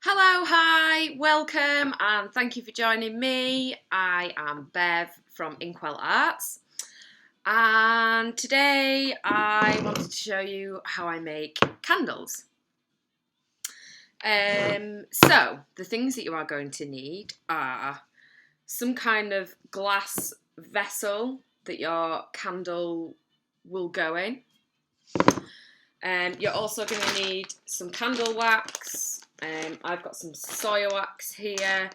Hello, hi, welcome, and thank you for joining me. I am Bev from Inkwell Arts, and today I wanted to show you how I make candles. So, the things that you are going to need are some kind of glass vessel that your candle will go in. You're also going to need some candle wax. I've got some soya wax here.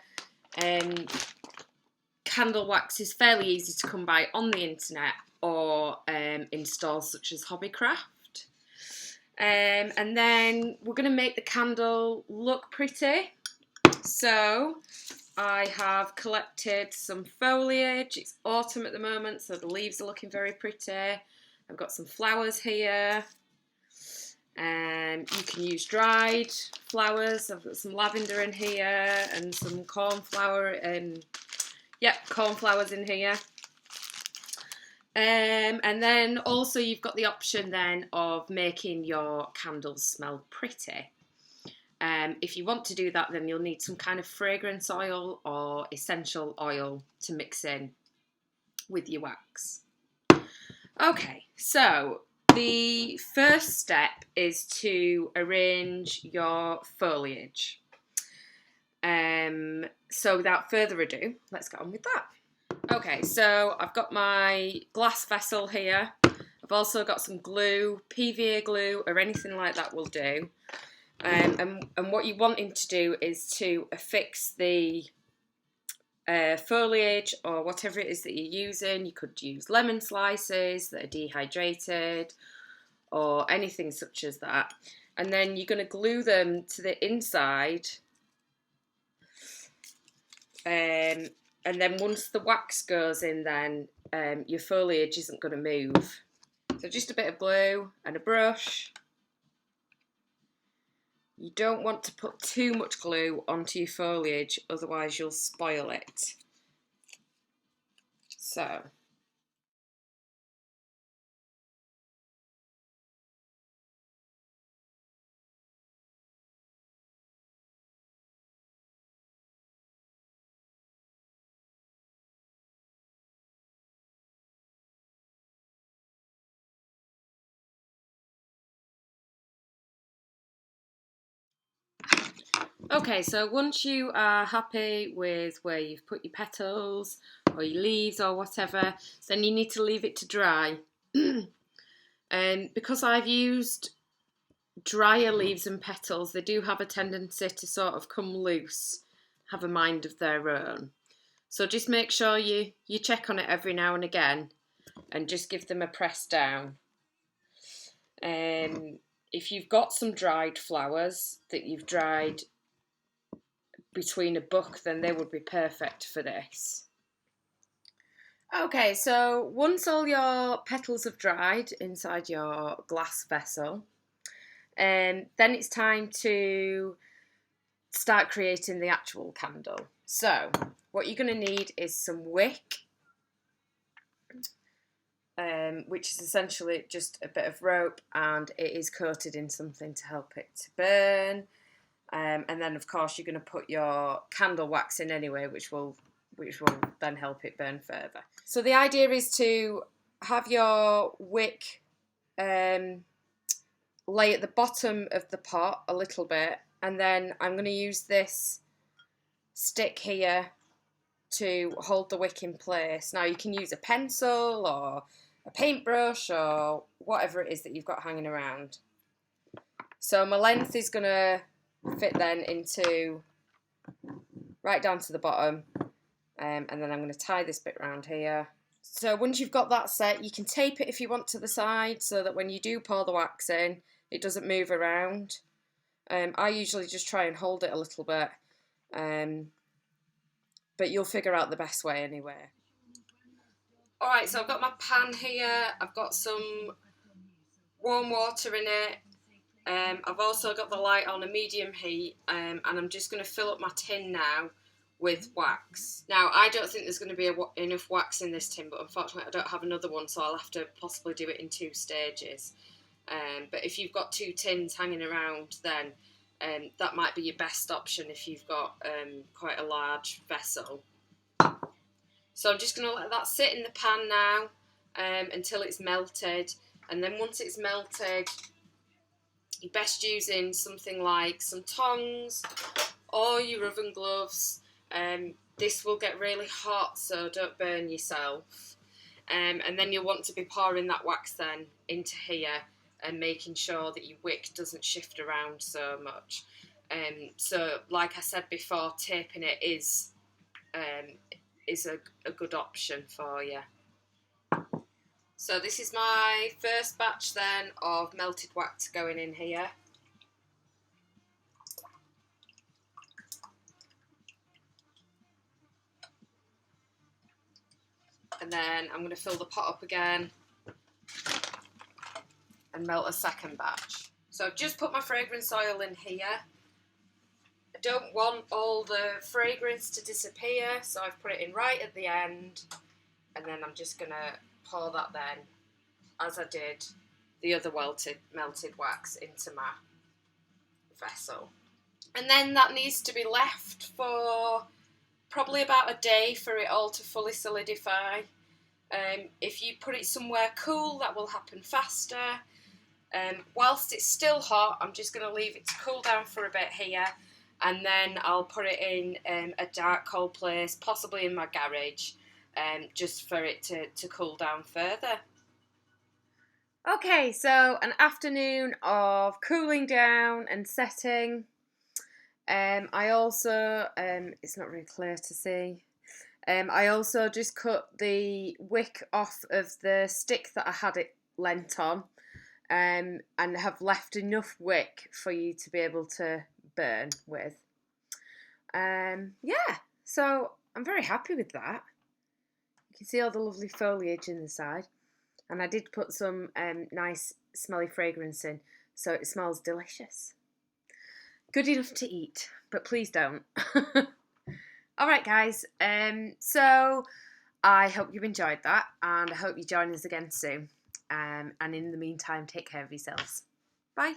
Candle wax is fairly easy to come by on the internet or in stores such as Hobbycraft. And then we're going to make the candle look pretty. So I have collected some foliage. It's autumn at the moment, so the leaves are looking very pretty. I've got some flowers here. You can use dried flowers. I've got some lavender in here and some cornflowers in here. And then also you've got the option then of making your candles smell pretty. If you want to do that, then you'll need some kind of fragrance oil or essential oil to mix in with your wax. Okay, so the first step is to arrange your foliage. So without further ado, let's get on with that. Okay, so I've got my glass vessel here. I've also got some glue, PVA glue or anything like that will do. And what you're wanting to do is to affix the foliage or whatever it is that you're using. You could use lemon slices that are dehydrated or anything such as that. And then you're going to glue them to the inside. And then once the wax goes in, then your foliage isn't going to move. So just a bit of glue and a brush. You don't want to put too much glue onto your foliage, otherwise you'll spoil it. So. Okay, so once you are happy with where you've put your petals or your leaves or whatever, then you need to leave it to dry. And because I've used drier leaves and petals, they do have a tendency to sort of come loose, have a mind of their own. So just make sure you check on it every now and again and just give them a press down. If you've got some dried flowers that you've dried between a book, then they would be perfect for this. Okay, so once all your petals have dried inside your glass vessel, then it's time to start creating the actual candle. So what you're going to need is some wick, which is essentially just a bit of rope, and it is coated in something to help it to burn. And then of course you're going to put your candle wax in anyway, which will then help it burn further. So the idea is to have your wick lay at the bottom of the pot a little bit, and then I'm going to use this stick here to hold the wick in place. Now you can use a pencil or a paintbrush or whatever it is that you've got hanging around. So my length is going to fit then into right down to the bottom, and then I'm going to tie this bit around here. So once you've got that set, you can tape it if you want to the side so that when you do pour the wax in, it doesn't move around. I usually just try and hold it a little bit, but you'll figure out the best way anyway. Alright, so I've got my pan here, I've got some warm water in it. I've also got the light on a medium heat, and I'm just going to fill up my tin now with wax. Now, I don't think there's going to be enough wax in this tin, but unfortunately I don't have another one, so I'll have to possibly do it in 2 stages. But if you've got 2 tins hanging around, then that might be your best option if you've got quite a large vessel. So I'm just going to let that sit in the pan now until it's melted, and then once it's melted, you're best using something like some tongs or your oven gloves. This will get really hot, so don't burn yourself. And then you'll want to be pouring that wax then into here and making sure that your wick doesn't shift around so much. So like I said before, taping it is a good option for you. So this is my first batch then of melted wax going in here. And then I'm going to fill the pot up again and melt a second batch. So I've just put my fragrance oil in here. I don't want all the fragrance to disappear, so I've put it in right at the end, and then I'm just going to pour that then, as I did the other melted wax, into my vessel. And then that needs to be left for probably about a day for it all to fully solidify. If you put it somewhere cool, that will happen faster. Whilst it's still hot, I'm just going to leave it to cool down for a bit here, and then I'll put it in a dark, cold place, possibly in my garage, just for it to cool down further. Okay, so an afternoon of cooling down and setting. I also, it's not really clear to see, I also just cut the wick off of the stick that I had it lent on, and have left enough wick for you to be able to burn with. Yeah, so I'm very happy with that. You can see all the lovely foliage in the side, and I did put some nice smelly fragrance in, so it smells delicious. Good enough to eat, but please don't. Alright guys, so I hope you enjoyed that, and I hope you join us again soon. And in the meantime, take care of yourselves. Bye.